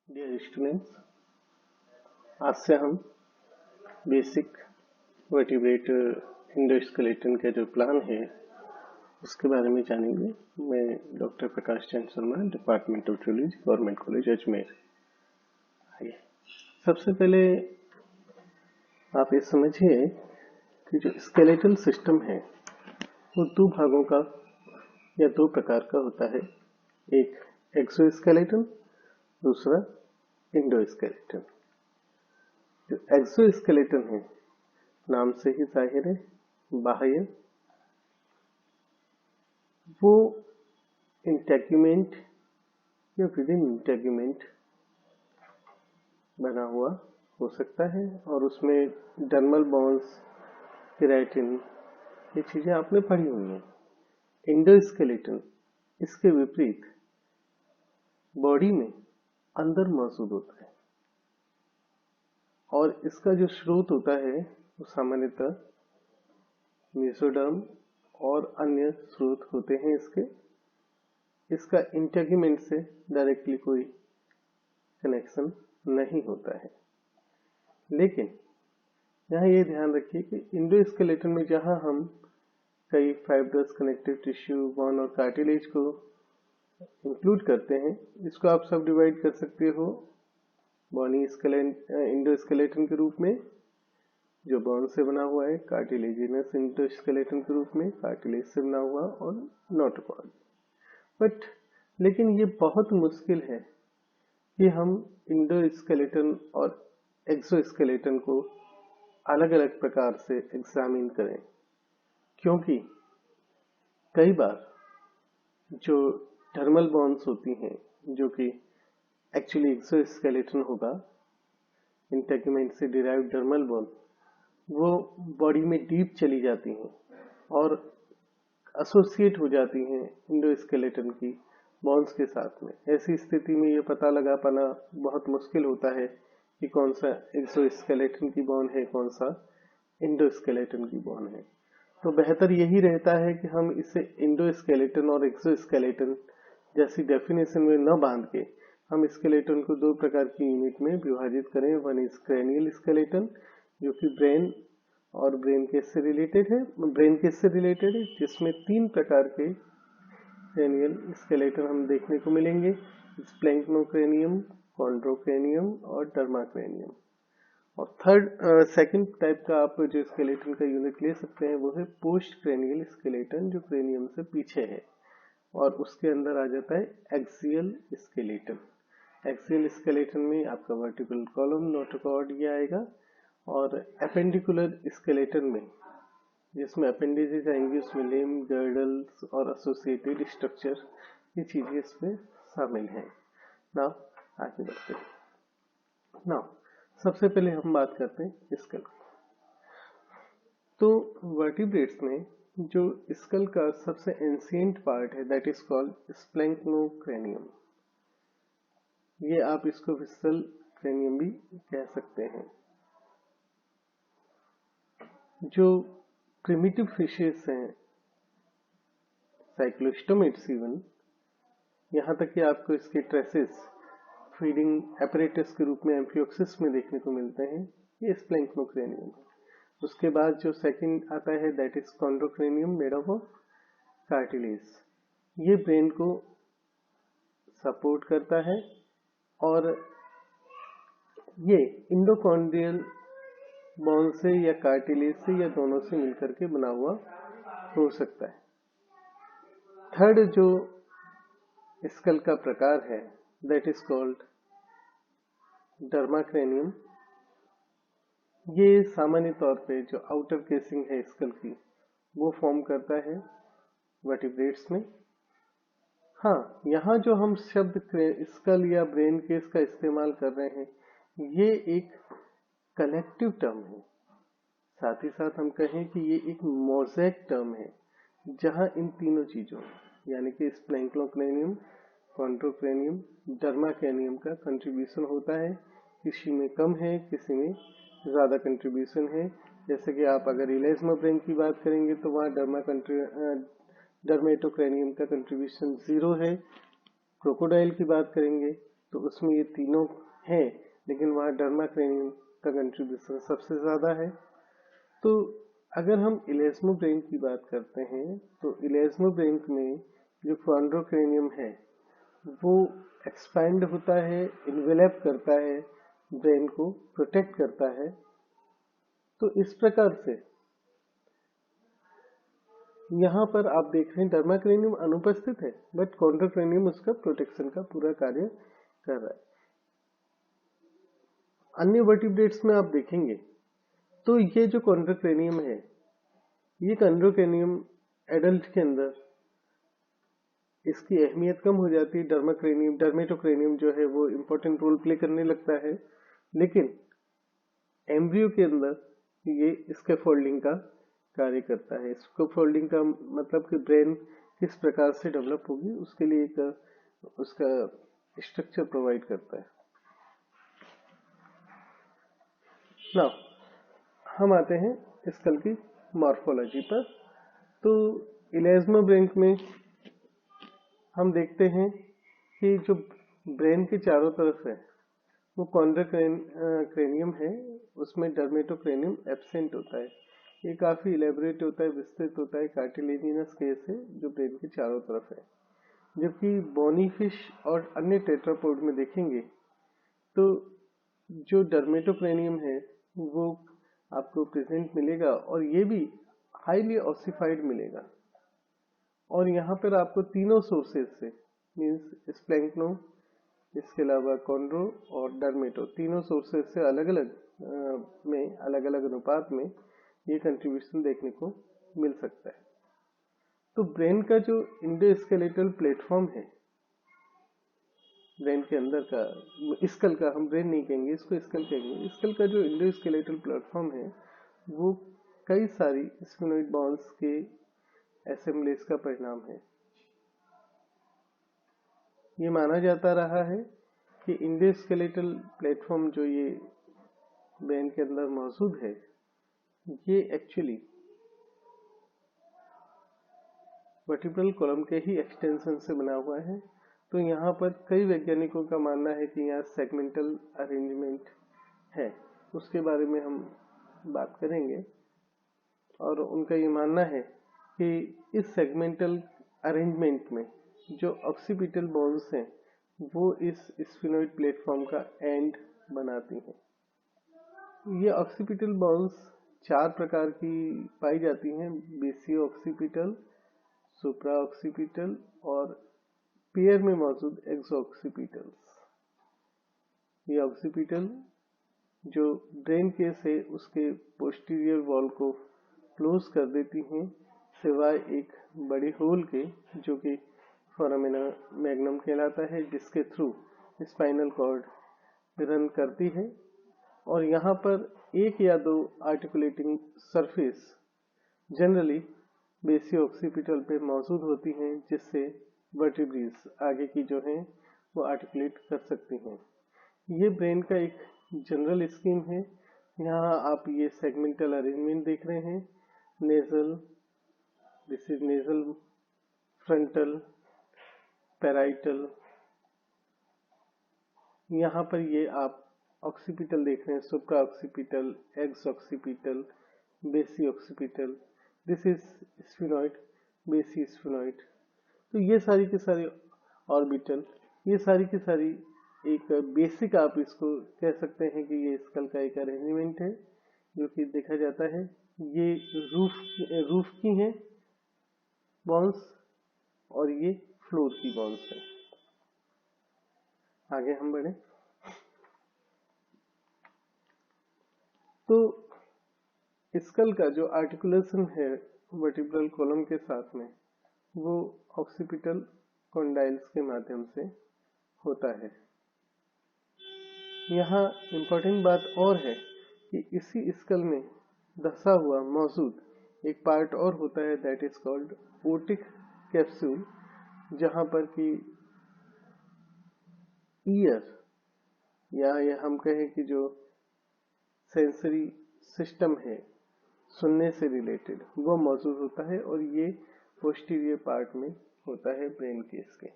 Dear students, आज से हम बेसिक वर्टिब्रेट एंडोस्केलेटन का जो प्लान है उसके बारे में जानेंगे। मैं doctor Prakash Chandra Sharma, department of zoology, government college Ajmer. आइए, सबसे पहले आप ये समझिए कि जो स्केलेटल सिस्टम है वो दो भागों का या दो प्रकार का होता है। एक एक्सोस्केलेटन, दूसरा इंडोस्केलेटन। जो एक्सोस्केलेटन है, नाम से ही जाहिर है, बाह्य, वो इंटेग्यूमेंट या विद इन इंटेग्यूमेंट बना हुआ हो सकता है और उसमें डर्मल बॉन्ड्स, केराटिन, ये चीजें आपने पढ़ी हुई हैं। इंडोस्केलेटन इसके विपरीत बॉडी में अंदर मौजूद होता है और इसका जो स्रोत होता है वो सामान्यतः मेसोडर्म और अन्य स्रोत होते हैं इसका इंटेग्यूमेंट से डायरेक्टली कोई कनेक्शन नहीं होता है। लेकिन यहाँ ये ध्यान रखिए कि इंडोस्केलेटन में जहाँ हम कई फाइब्रस, कनेक्टिव टिश्यू, बोन और कार्टिलेज को इंक्लूड करते हैं, इसको आप सब डिवाइड कर सकते हो बॉनी इंडोस्केलेटन के रूप में जो बोन से बना हुआ है, कार्टिलेजिनस इंडोस्केलेटन के रूप में कार्टिलेज से बना हुआ और नोटोकॉर्ड। लेकिन ये बहुत मुश्किल है कि हम इंडोस्केलेटन और एक्सोस्केलेटन को अलग अलग प्रकार से एग्जामिन करें, क्योंकि कई बार जो थर्मल बॉन्ड्स होती हैं जो कि एक्चुअली एक्सोस्केलेटन होगा, इंटेग्यूमेंट से डिराइव्ड थर्मल बॉन्ड, वो बॉडी में डीप चली जाती हैं और एसोसिएट हो जाती हैं इंडोस्केलेटन की बॉन्ड्स के साथ में। ऐसी स्थिति में ये पता लगा पाना बहुत मुश्किल होता है कि कौन सा एक्सोस्केलेटन की बॉन्ड है, कौन सा इंडोस्केलेटन की बॉन्ड है। तो बेहतर यही रहता है कि हम इसे इंडोस्केलेटन और एक्सोस्केलेटन जैसी डेफिनेशन में न बांध के हम स्केलेटन को दो प्रकार की यूनिट में विभाजित करें। वन इज क्रेनियल स्केलेटन, जो कि ब्रेन और ब्रेन केस से रिलेटेड है, जिसमें तीन प्रकार के क्रेनियल स्केलेटन हम देखने को मिलेंगे: स्प्लैंक्नोक्रेनियम, कॉन्ड्रोक्रेनियम और डर्माक्रेनियम। और सेकंड टाइप का आप जो स्केलेटन का यूनिट ले सकते हैं वो है पोस्ट क्रेनियल स्केलेटन, जो क्रेनियम से पीछे है, और उसके अंदर आ जाता है एक्सियल स्केलेटन। एक्सियल स्केलेटन में आपका वर्टिकल कॉलम, नोटोकॉर्ड ये आएगा, और एपेंडिकुलर स्केलेटन में जिसमें अपेंडेजेस आएंगे उसमें लिम्ब, गर्डल्स और एसोसिएटेड स्ट्रक्चर, ये चीजें इसमें शामिल हैं। नाउ आगे बढ़ते हैं। नाउ सबसे पहले हम बात करते हैं स्कल। तो वर्टिब्रेट्स में जो स्कल का सबसे एंशिएंट पार्ट है दैट इज कॉल्ड स्प्लैंक्नोक्रेनियम। ये आप इसको विस्सल क्रेनियम भी कह सकते हैं। जो प्रिमिटिव फिशेस हैं, साइक्लोस्टोमेट्स इवन, यहाँ तक कि आपको इसके ट्रेसेस फीडिंग एपरेटस के रूप में एम्फियोक्सिस में देखने को मिलते हैं, ये स्प्लैंक्नोक्रेनियम है। उसके बाद जो सेकंड आता है that is chondrocranium, made of cartilage. ये ब्रेन को सपोर्ट करता है और ये इंडोकॉन्ड्रियल बोन से या कार्टिलेज से या दोनों से मिलकर के बना हुआ हो सकता है। थर्ड जो स्कल का प्रकार है दैट इज कॉल्ड डर्माक्रेनियम। ये सामान्य तौर पे जो आउटर केसिंग है स्कल की वो फॉर्म करता है वर्टिब्रेट्स में। हाँ, यहाँ जो हम शब्द स्कल या ब्रेन केस का इस्तेमाल कर रहे हैं ये एक कलेक्टिव टर्म है। साथ ही साथ हम कहें कि ये एक मोज़ेक टर्म है जहां इन तीनों चीजों यानी कि स्प्लैंक्नोक्रेनियम, कॉन्ड्रोक्रेनियम, डर्माक्रेनियम का कंट्रीब्यूशन होता है। किसी में कम है, किसी में ज्यादा कंट्रीब्यूशन है। जैसे कि आप अगर इलेस्मो ब्रेन की बात करेंगे तो वहाँ डर्मेटोक्रेनियम का कंट्रीब्यूशन 0 है। क्रोकोडाइल की बात करेंगे तो उसमें ये तीनों हैं, लेकिन वहाँ डर्मा क्रेनियम का कंट्रीब्यूशन सबसे ज़्यादा है। तो अगर हम इलेस्मो ब्रेन की बात करते हैं तो इलेस्मो ब्रेन में जो कॉन्ड्रोक्रेनियम है वो एक्सपैंड होता है, इन्वेलप करता है, ब्रेन को प्रोटेक्ट करता है। तो इस प्रकार से यहाँ पर आप देख रहे हैं डर्माक्रेनियम अनुपस्थित है, बट कॉन्ड्रोक्रेनियम उसका प्रोटेक्शन का पूरा कार्य कर रहा है। अन्य वर्टिब्रेट्स में आप देखेंगे तो ये जो कॉन्ड्रोक्रेनियम है, ये कॉन्ड्रोक्रेनियम एडल्ट के अंदर इसकी अहमियत कम हो जाती है। डर्मेटोक्रेनियम जो है वो इम्पोर्टेंट रोल प्ले करने लगता है, लेकिन एम्ब्रियो के अंदर ये स्कैफोल्डिंग का कार्य करता है। स्कैफोल्डिंग का मतलब कि ब्रेन किस प्रकार से डेवलप होगी उसके लिए एक उसका स्ट्रक्चर प्रोवाइड करता है। नाउ हम आते हैं स्कल की मॉर्फोलॉजी पर। तो इलेस्मो ब्रेन में हम देखते हैं कि जो ब्रेन के चारों तरफ है वो कॉन्ड्रोक्रेनियम है, उसमें डर्मेटोक्रेनियम एब्सेंट होता है। ये काफी इलेबोरेट होता है, विस्तृत होता है, कार्टिलेजिनस केस है जो ब्रेन के चारों तरफ है। जबकि बोनी फिश और अन्य टेट्रापोड में देखेंगे तो जो डर्मेटोक्रेनियम है वो आपको प्रेजेंट मिलेगा और ये भी हाईली ऑसिफाइड मिलेगा। और यहाँ पर आपको तीनों सोर्सेज से मीन्स स्प्लैंक्नो, इसके अलावा कॉन्ड्रो और डर्मेटो, तीनों सोर्सेज से अलग अलग अनुपात में ये कंट्रीब्यूशन देखने को मिल सकता है। तो ब्रेन का जो इंडोस्केलेटल प्लेटफॉर्म है, ब्रेन के अंदर का स्कल का, हम ब्रेन नहीं कहेंगे इसको, स्कल कहेंगे। स्कल का जो इंडोस्केलेटल प्लेटफॉर्म है वो कई सारी स्फेनोइड बॉन्स के असेंबलीज का परिणाम है। ये माना जाता रहा है कि इंडोस्केलेटल प्लेटफॉर्म जो ये ब्रेन के अंदर मौजूद है ये एक्चुअली वर्टिब्रल कॉलम के ही एक्सटेंशन से बना हुआ है। तो यहाँ पर कई वैज्ञानिकों का मानना है कि यहाँ सेगमेंटल अरेंजमेंट है, उसके बारे में हम बात करेंगे। और उनका ये मानना है कि इस सेगमेंटल अरेंजमेंट में जो ऑक्सीपिटल बोन्स हैं वो इस स्फेनोइड प्लेटफॉर्म का एंड बनाती हैं। ये ऑक्सीपिटल बोन्स 4 प्रकार की पाई जाती हैं: बेसियो ऑक्सीपिटल, सुप्रा ऑक्सीपिटल और पेयर में मौजूद एक्सो ऑक्सीपिटल्स। ये ऑक्सीपिटल जो ब्रेन केस है उसके पोस्टीरियर वॉल को क्लोज कर देती हैं, सिवाय एक बड़े होल के जो कि फोरामिना मैग्नम कहलाता है, जिसके थ्रू स्पाइनल कॉर्ड रन करती है। और यहाँ पर 1 या 2 आर्टिकुलेटिंग सरफेस जनरली बेसियो ऑक्सीपिटल पे मौजूद होती हैं, जिससे वर्टिब्रेस आगे की जो हैं वो आर्टिकुलेट कर सकती हैं। ये ब्रेन का एक जनरल स्कीम है। यहाँ आप ये सेगमेंटल अरेंजमेंट देख रहे हैं, nasal, this is nasal, frontal, parietal. यहाँ पर ये आप ऑक्सीपिटल देख रहे हैं, सुप्रा ऑक्सीपिटल, एक्स ऑक्सीपिटल, बेसी ऑक्सीपिटल, दिस इज स्फेनॉइड, बेसी स्फेनॉइड। तो ये सारी की सारी ऑर्बिटल, ये सारी की सारी एक बेसिक आप इसको कह सकते हैं कि ये स्कल का एक अरेंजमेंट है जो कि देखा जाता है। ये रूफ की हैं बॉन्स और ये फ्लोर की बॉन्स है। आगे हम बढ़े तो स्कल का जो आर्टिकुलेशन है वर्टिब्रल कॉलम के साथ में वो ऑक्सीपिटल कॉन्डाइल्स के माध्यम से होता है। यहाँ इम्पोर्टेंट बात और है कि इसी स्कल में धसा हुआ मौजूद एक पार्ट और होता है, that is called otic capsule, जहां पर कि ईयर या हम कहें कि जो सेंसरी सिस्टम है सुनने से रिलेटेड वो मौजूद होता है, और ये पोस्टीरियर पार्ट में होता है ब्रेन केस के।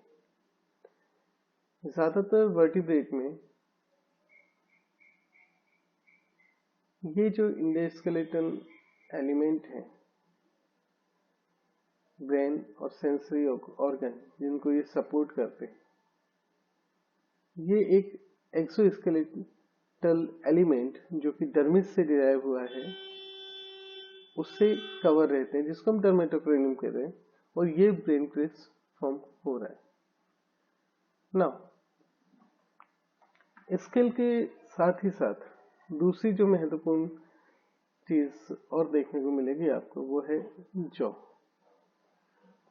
ज्यादातर वर्टिब्रेट में ये जो इंडोस्केलेटन एलिमेंट है, ब्रेन और सेंसरी ऑर्गन जिनको ये सपोर्ट करते हैं, ये एक एक्सोस्केलेटल एलिमेंट जो कि डर्मिस से डिराइव हुआ है उससे कवर रहते हैं, जिसको हम डर्मेटोक्रेनियम कहते हैं, और ये ब्रेन क्रिस्प फॉर्म हो रहा है। नाउ स्केल के साथ ही साथ दूसरी जो महत्वपूर्ण चीज और देखने को मिलेगी आपको वो है जॉ।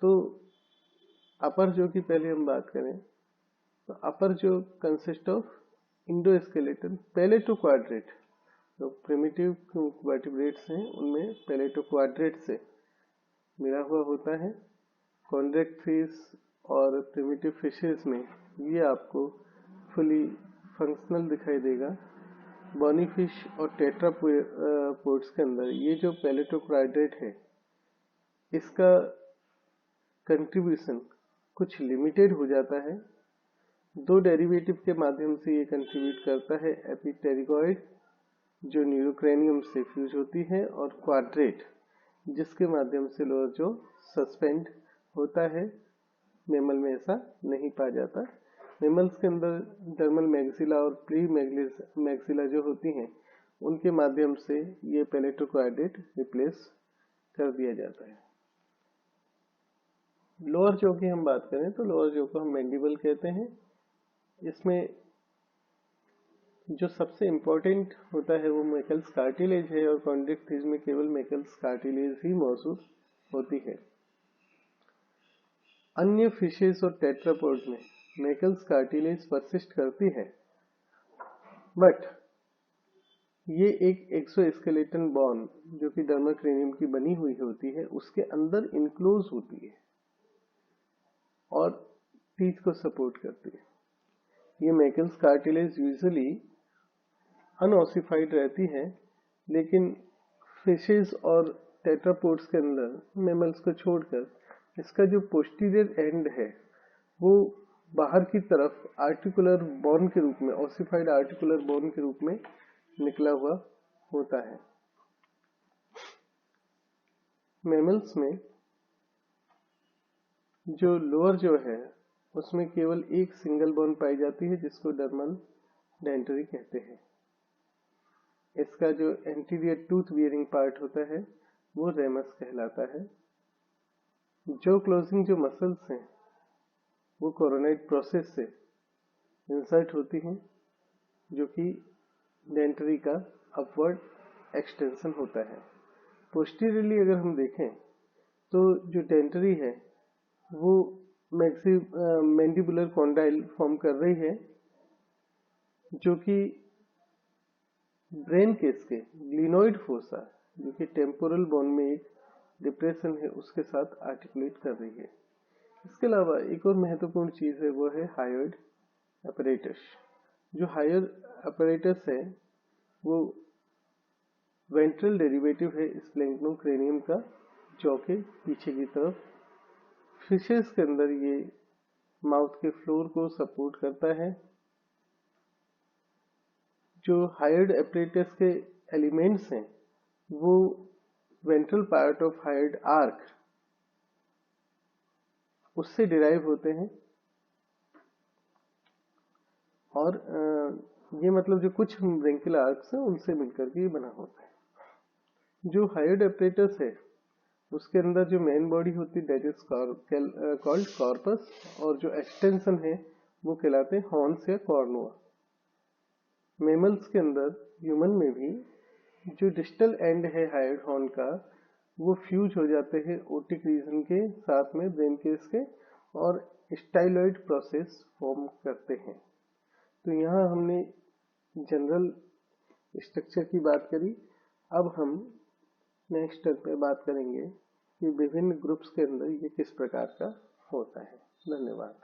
तो अपर जॉ की पहले हम बात करें तो upper jaw consist of endoskeleton palatoquadrate. जो प्रिमिटिव वर्टिब्रेट्स हैं उनमें पैलेटो क्वाड्रेट से मिला हुआ होता है। कॉन्ड्रैक्ट फिश और प्रिमिटिव फिशेस में ये आपको फुली फंक्शनल दिखाई देगा। बॉनी फिश और टेट्रापोड्स के अंदर ये जो पैलेटो क्वाड्रेट है इसका कंट्रीब्यूशन कुछ लिमिटेड हो जाता है। दो डेरिवेटिव के माध्यम से ये कंट्रीब्यूट करता है, एपिटेरिगॉइड जो न्यूरोक्रेनियम से फ्यूज होती है और क्वाड्रेट जिसके माध्यम से लोअर जो सस्पेंड होता है। मेमल में ऐसा नहीं पाया जाता। मेमल्स के अंदर डर्मल मैक्सिला और प्री मैक्सिला जो होती हैं उनके माध्यम से ये पैलेटो क्वाड्रेट रिप्लेस कर दिया जाता है। लोअर जॉ की हम बात करें तो लोअर जॉ को हम मैंडिबल कहते हैं। इसमें जो सबसे इम्पोर्टेंट होता है वो मैकल्स कार्टिलेज है और कॉन्ड्रैक्ट फिश में केवल मैकल्स कार्टिलेज ही महसूस होती है। अन्य फिशेस और टेट्रापोड्स में मैकल्स कार्टिलेज परसिस्ट करती है, बट ये एक एक्सोस्केलेटन बोन जो कि डर्माक्रेनियम की बनी हुई होती है उसके अंदर इनक्लोज होती है और टीथ को सपोर्ट करती है। ये मैकल्स कार्टिलेज यूजुअली अनओसिफाइड रहती है, लेकिन फिशेस और टेट्रापोड्स के अंदर मैमल्स को छोड़कर इसका जो पोस्टीरियर एंड है वो बाहर की तरफ आर्टिकुलर बोन के रूप में, ओसिफाइड आर्टिकुलर बोन के रूप में निकला हुआ होता है। मैमल्स में जो लोअर जो है उसमें केवल एक सिंगल बोन पाई जाती है जिसको डर्मल डेंटरी कहते हैं। इसका जो एंटीरियर टूथ बियरिंग पार्ट होता है वो रेमस कहलाता है। जो क्लोजिंग जो मसल्स हैं वो कोरोनाइड प्रोसेस से इंसर्ट होती हैं जो कि डेंटरी का अपवर्ड एक्सटेंशन होता है। पोस्टीरियरली अगर हम देखें तो जो डेंटरी है वो मैंडिबुलर कॉन्डाइल फॉर्म कर रही है जो कि ब्रेन केस के ग्लिनोइड फोसा जो कि टेम्पोरल बोन में एक डिप्रेशन है उसके साथ आर्टिकुलेट कर रही है। इसके अलावा एक और महत्वपूर्ण चीज है वो है हायोइड अपरेटस। जो हायर अपरेटस है वो वेंट्रल डेरिवेटिव है स्प्लैंक्नोक्रेनियम का, जॉ के पीछे की तरफ। फिशेस के अंदर ये माउथ के फ्लोर को सपोर्ट करता है। जो हायर्ड अपरेटस के एलिमेंट्स हैं वो ventral part of hyoid arch उससे डिराइव होते हैं और ये मतलब जो कुछ ब्रेंकियल आर्क्स हैं उनसे मिलकर के ये बना होता है। जो हायर्ड अपरेटस है उसके अंदर जो मेन बॉडी होती है दैट इज कॉल्ड कॉर्पस और जो एक्सटेंशन है वो कहलाते हैं हॉर्न्स या कॉर्नुआ। मेमल्स के अंदर, ह्यूमन में भी जो डिस्टल एंड है हायर्ड हॉर्न का वो फ्यूज हो जाते हैं ओटिक रीजन के साथ में ब्रेन केस के और स्टाइलॉइड प्रोसेस फॉर्म करते हैं। तो यहाँ हमने जनरल स्ट्रक्चर की बात करी। अब हम नेक्स्ट स्टेप पे बात करेंगे कि विभिन्न ग्रुप्स के अंदर ये किस प्रकार का होता है। धन्यवाद।